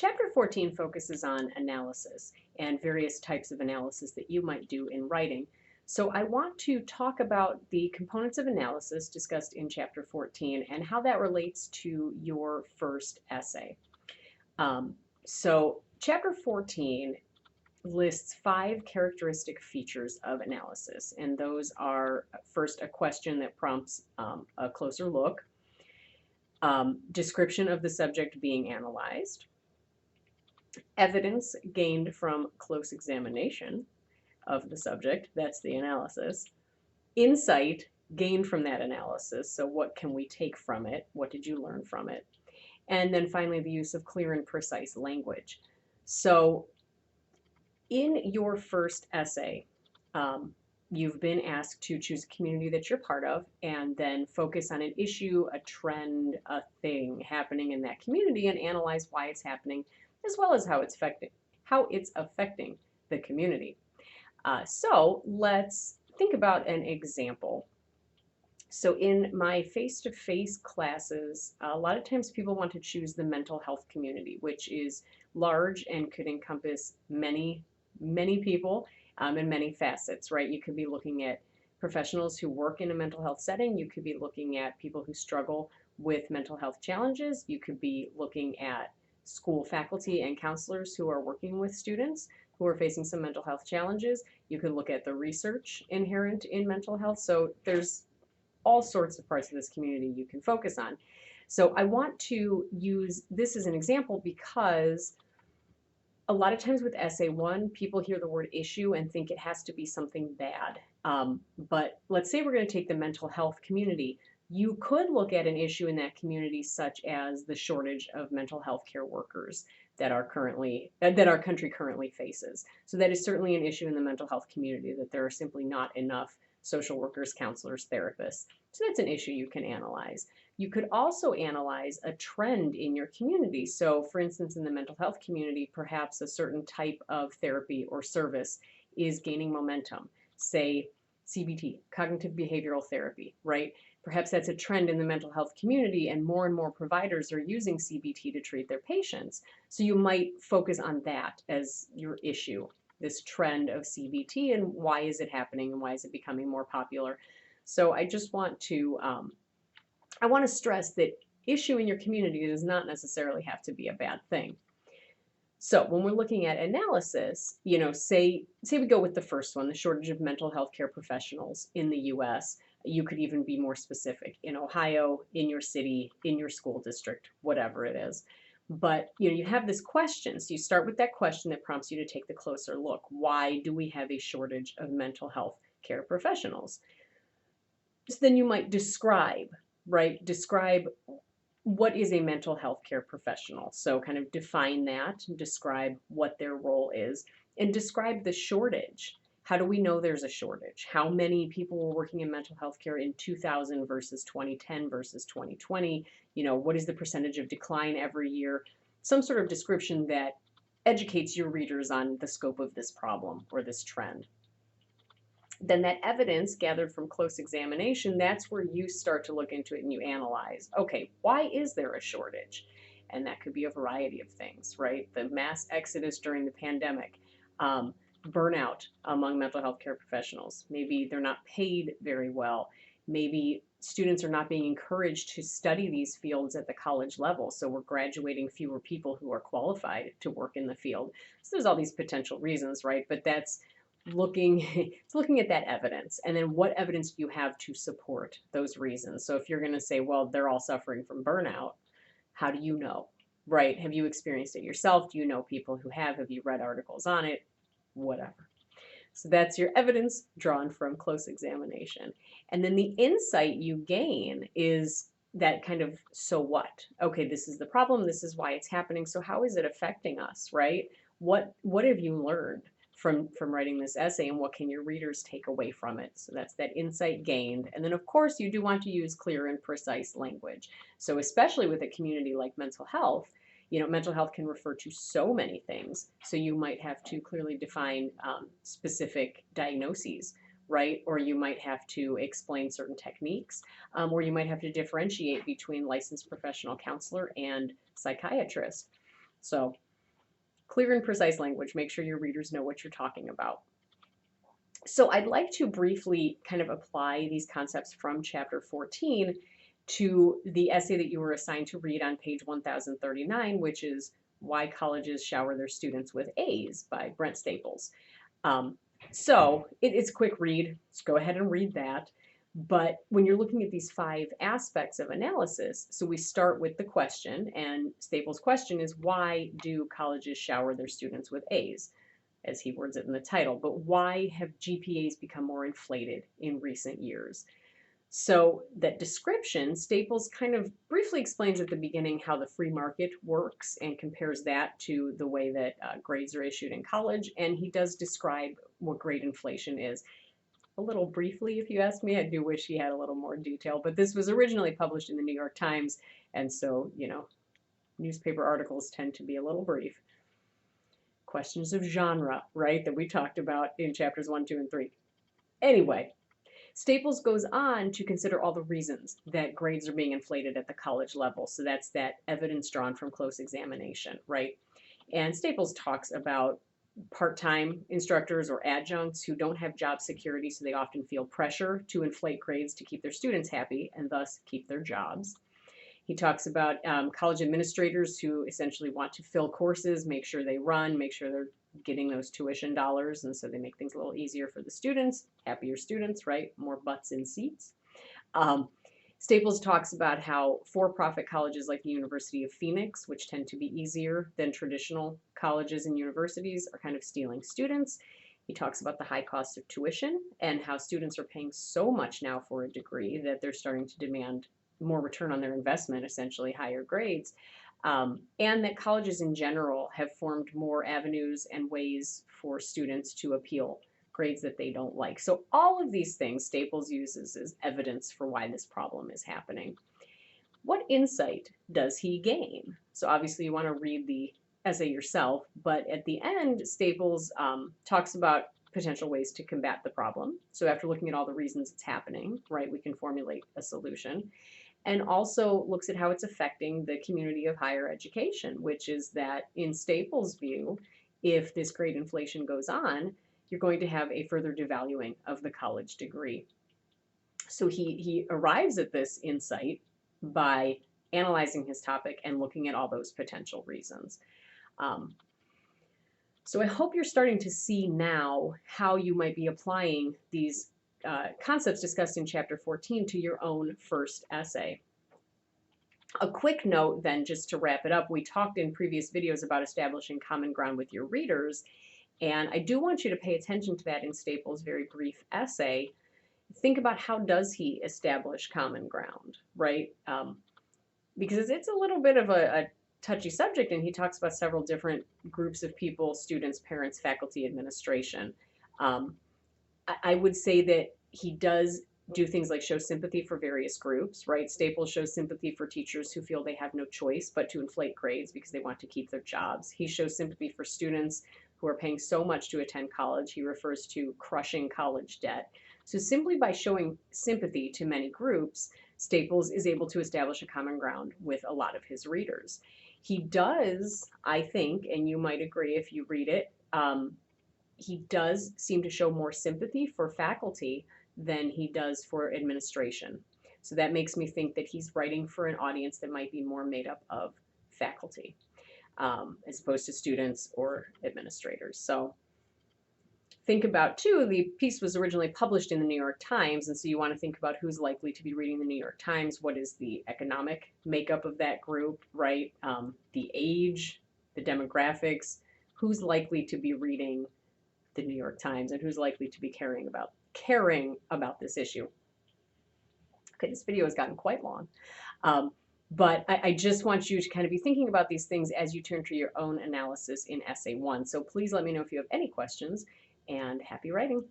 Chapter 14 focuses on analysis and various types of analysis that you might do in writing. So I want to talk about the components of analysis discussed in Chapter 14 and how that relates to your first essay. So Chapter 14 lists 5 characteristic features of analysis, and those are first a question that prompts a closer look, description of the subject being analyzed, evidence gained from close examination of the subject, that's the analysis, insight gained from that analysis, so what can we take from it, what did you learn from it, and then finally the use of clear and precise language. So in your first essay, you've been asked to choose a community that you're part of and then focus on an issue, a trend, a thing happening in that community and analyze why it's happening as well as how it's affecting the community. So let's think about an example. So in my face-to-face classes, a lot of times people want to choose the mental health community, which is large and could encompass many people and many facets, right? You could be looking at professionals who work in a mental health setting. You could be looking at people who struggle with mental health challenges. You could be looking at school faculty and counselors who are working with students who are facing some mental health challenges. You could look at the research inherent in mental health. So there's all sorts of parts of this community you can focus on. So I want to use this as an example because a lot of times with essay 1, people hear the word issue and think it has to be something bad. But let's say we're going to take the mental health community. You could look at an issue in that community such as the shortage of mental health care workers that our country currently faces. So that is certainly an issue in the mental health community, that there are simply not enough social workers, counselors, therapists. So that's an issue you can analyze. You could also analyze a trend in your community. So for instance, in the mental health community, perhaps a certain type of therapy or service is gaining momentum. Say CBT, cognitive behavioral therapy, right? Perhaps that's a trend in the mental health community and more providers are using CBT to treat their patients. So you might focus on that as your issue, this trend of CBT and why is it happening and why is it becoming more popular. So I just want to I want to stress that issue in your community does not necessarily have to be a bad thing. So when we're looking at analysis, you know, say we go with the first one, the shortage of mental health care professionals in the US. You could even be more specific, in Ohio, in your city, in your school district, whatever it is. But you know, you have this question, so you start with that question that prompts you to take the closer look. Why do we have a shortage of mental health care professionals? So then you might describe, right? Describe what is a mental health care professional. So kind of define that, describe what their role is, and describe the shortage. How do we know there's a shortage? How many people were working in mental health care in 2000 versus 2010 versus 2020? You know, what is the percentage of decline every year? Some sort of description that educates your readers on the scope of this problem or this trend. Then that evidence gathered from close examination, that's where you start to look into it and you analyze, okay, why is there a shortage? And that could be a variety of things, right? The mass exodus during the pandemic, burnout among mental health care professionals. Maybe they're not paid very well. Maybe students are not being encouraged to study these fields at the college level. So we're graduating fewer people who are qualified to work in the field. So there's all these potential reasons, right? But that's looking at that evidence, and then what evidence do you have to support those reasons? So if you're going to say, well, they're all suffering from burnout, how do you know, right? Have you experienced it yourself? Do you know people who have? Have you read articles on it? Whatever. So that's your evidence drawn from close examination. And then the insight you gain is that kind of, so what? Okay, this is the problem. This is why it's happening. So how is it affecting us, right? What have you learned from writing this essay, and what can your readers take away from it? So that's that insight gained. And then of course you do want to use clear and precise language. So especially with a community like mental health, you know, mental health can refer to so many things. So you might have to clearly define specific diagnoses, right? Or you might have to explain certain techniques, or you might have to differentiate between licensed professional counselor and psychiatrist. So Clear and precise language. Make sure your readers know what you're talking about. So I'd like to briefly kind of apply these concepts from chapter 14 to the essay that you were assigned to read on page 1039, which is Why Colleges Shower Their Students with A's by Brent Staples. So it's a quick read. Let's go ahead and read that. But when you're looking at these 5 aspects of analysis, so we start with the question, and Staples' question is, why do colleges shower their students with A's? As he words it in the title, but why have GPAs become more inflated in recent years? So that description, Staples kind of briefly explains at the beginning how the free market works and compares that to the way that grades are issued in college, and he does describe what grade inflation is. A little briefly, if you ask me. I do wish he had a little more detail, but this was originally published in the New York Times, and so, you know, newspaper articles tend to be a little brief. Questions of genre, right, that we talked about in chapters 1, 2, and 3. Anyway, Staples goes on to consider all the reasons that grades are being inflated at the college level. So that's that evidence drawn from close examination, right? And Staples talks about part-time instructors or adjuncts who don't have job security, so they often feel pressure to inflate grades to keep their students happy and thus keep their jobs. He talks about college administrators who essentially want to fill courses, make sure they run, make sure they're getting those tuition dollars, and so they make things a little easier for the students, happier students, right? More butts in seats. Staples talks about how for-profit colleges like the University of Phoenix, which tend to be easier than traditional colleges and universities, are kind of stealing students. He talks about the high cost of tuition and how students are paying so much now for a degree that they're starting to demand more return on their investment, essentially higher grades, and that colleges in general have formed more avenues and ways for students to appeal grades that they don't like. So all of these things Staples uses as evidence for why this problem is happening. What insight does he gain? So obviously you want to read the essay yourself, but at the end, Staples talks about potential ways to combat the problem. So after looking at all the reasons it's happening, right, we can formulate a solution. And also looks at how it's affecting the community of higher education, which is that in Staples' view, if this grade inflation goes on, you're going to have a further devaluing of the college degree. So he arrives at this insight by analyzing his topic and looking at all those potential reasons. So I hope you're starting to see now how you might be applying these concepts discussed in chapter 14 to your own first essay. A quick note then, just to wrap it up, we talked in previous videos about establishing common ground with your readers, and I do want you to pay attention to that in Staples' very brief essay. Think about how does he establish common ground, right? Because it's a little bit of a touchy subject, and he talks about several different groups of people: students, parents, faculty, administration. I would say that he does do things like show sympathy for various groups, right? Staples shows sympathy for teachers who feel they have no choice but to inflate grades because they want to keep their jobs. He shows sympathy for students who are paying so much to attend college. He refers to crushing college debt. So simply by showing sympathy to many groups, Staples is able to establish a common ground with a lot of his readers. He does, I think, and you might agree if you read it, he does seem to show more sympathy for faculty than he does for administration. So that makes me think that he's writing for an audience that might be more made up of faculty as opposed to students or administrators. So think about, too, the piece was originally published in the New York Times, and so you want to think about who's likely to be reading the New York Times, what is the economic makeup of that group, right? The age, the demographics, who's likely to be reading the New York Times and who's likely to be caring about this issue. Okay, this video has gotten quite long, but I just want you to kind of be thinking about these things as you turn to your own analysis in Essay 1. So please let me know if you have any questions, and happy writing.